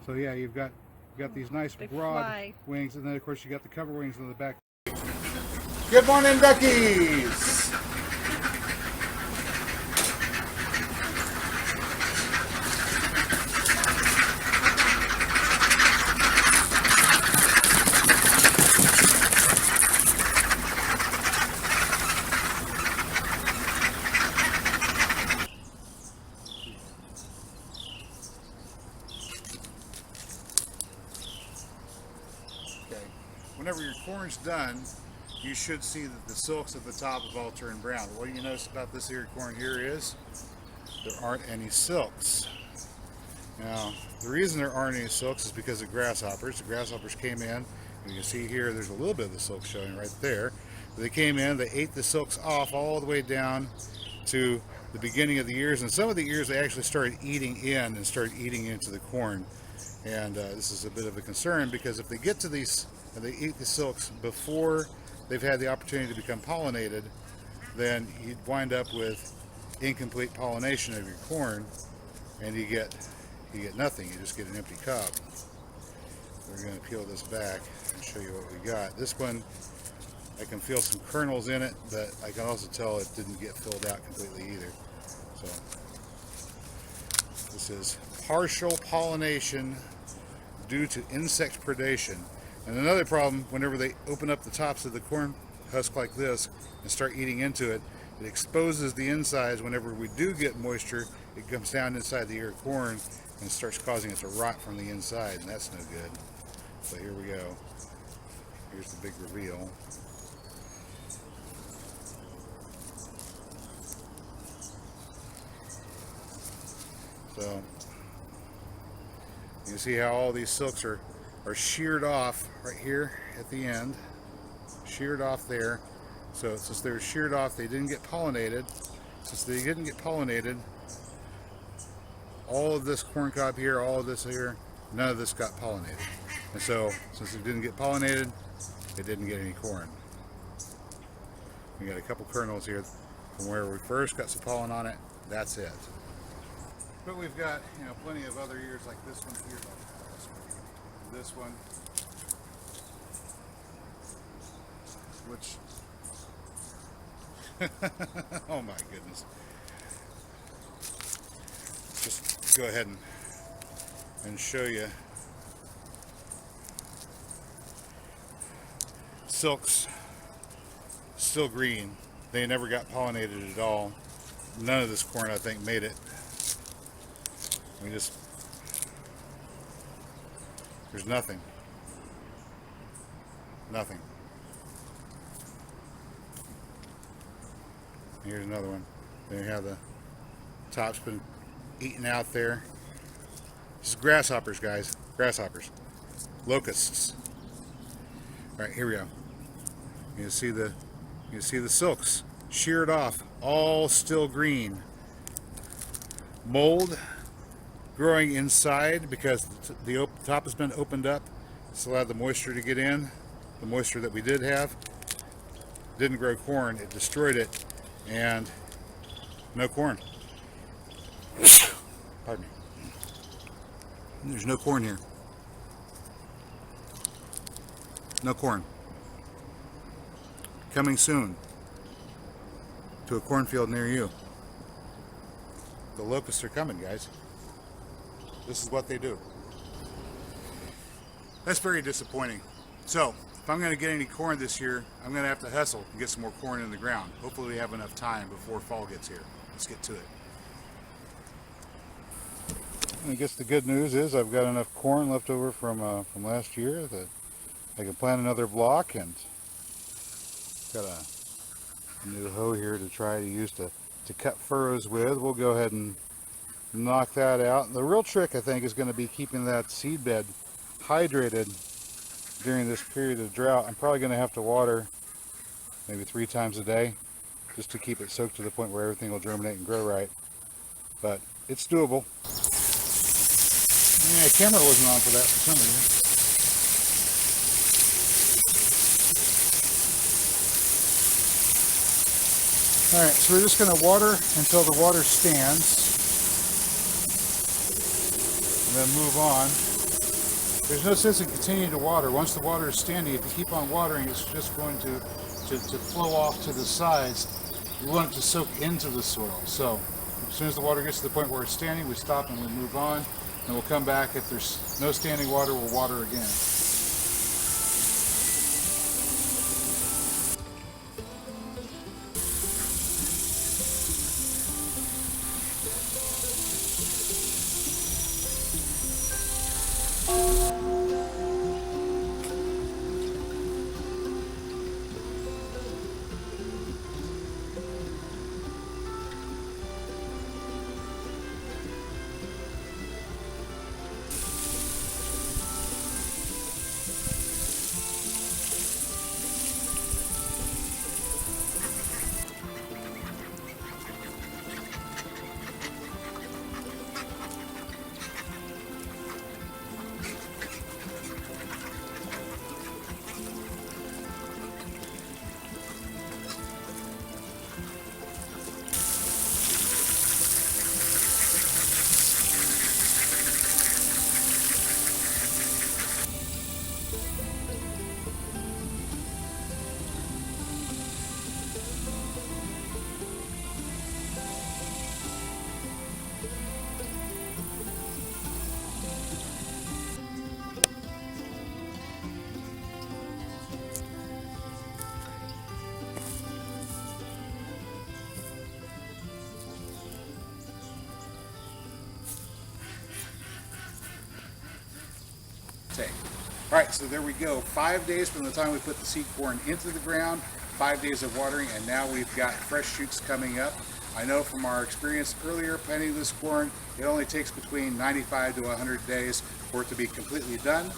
So yeah, you've got these nice broad wings, and then of course you got the cover wings on the back. Good morning, duckies! Whenever your corn's done, you should see that the silks at the top have all turned brown. What you notice about this here corn here is there aren't any silks. Now, the reason there aren't any silks is because of grasshoppers. The grasshoppers came in, and you can see here there's a little bit of the silk showing right there. They came in, they ate the silks off all the way down to the beginning of the ears, and some of the ears they actually started eating in and started eating into the corn. And this is a bit of a concern, because if they get to these and they eat the silks before they've had the opportunity to become pollinated, then you'd wind up with incomplete pollination of your corn, and you get nothing. You just get an empty cob. We're going to peel this back and show you what we got. This one, I can feel some kernels in it, but I can also tell it didn't get filled out completely either. So this is partial pollination due to insect predation. And another problem, whenever they open up the tops of the corn husk like this and start eating into it, it exposes the insides. Whenever we do get moisture, it comes down inside the ear of corn and starts causing it to rot from the inside, and that's no good. So here we go. Here's the big reveal. So you can see how all these silks are sheared off right here at the end, sheared off there. So since they were sheared off, they didn't get pollinated. Since they didn't get pollinated, all of this corn cob here, all of this here, none of this got pollinated. And so since it didn't get pollinated, it didn't get any corn. We got a couple kernels here from where we first got some pollen on it. That's it. But we've got, you know, plenty of other ears like this one here. This one, which, oh my goodness. Just go ahead and show you. Silks, still green. They never got pollinated at all. None of this corn, I think, made it. There's nothing. Nothing. Here's another one. There you have the top's been eaten out there. This is grasshoppers, guys. Grasshoppers. Locusts. Alright, here we go. You see the silks sheared off, all still green. Mold growing inside because the top has been opened up. It's allowed the moisture to get in. The moisture that we did have didn't grow corn. It destroyed it, and no corn. Pardon me. There's no corn here. No corn. Coming soon to a cornfield near you. The locusts are coming, guys. This is what they do. That's very disappointing. So, if I'm going to get any corn this year, I'm going to have to hustle and get some more corn in the ground. Hopefully we have enough time before fall gets here. Let's get to it. I guess the good news is I've got enough corn left over from last year that I can plant another block, and got a new hoe here to try to use to cut furrows with. We'll go ahead and knock that out. The real trick, I think, is going to be keeping that seed bed hydrated during this period of drought. I'm probably going to have to water maybe 3 times a day just to keep it soaked to the point where everything will germinate and grow right. But it's doable. Yeah, camera wasn't on for that for some reason. Alright, so we're just going to water until the water stands. And then move on. There's no sense in continuing to water. Once the water is standing, if you keep on watering, it's just going to flow off to the sides. You want it to soak into the soil. So as soon as the water gets to the point where it's standing, we stop and we move on, and we'll come back. If there's no standing water, we'll water again. All right, so there we go. 5 days from the time we put the seed corn into the ground, 5 days of watering, and now we've got fresh shoots coming up. I know from our experience earlier planting this corn, it only takes between 95 to 100 days for it to be completely done.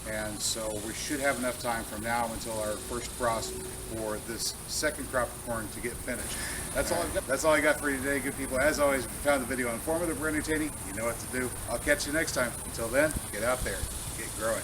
And so we should have enough time from now until our first frost for this second crop of corn to get finished. That's all I've got. That's all I got for you today, good people. As always, if you found the video informative or entertaining, you know what to do. I'll catch you next time. Until then, get out there, get growing.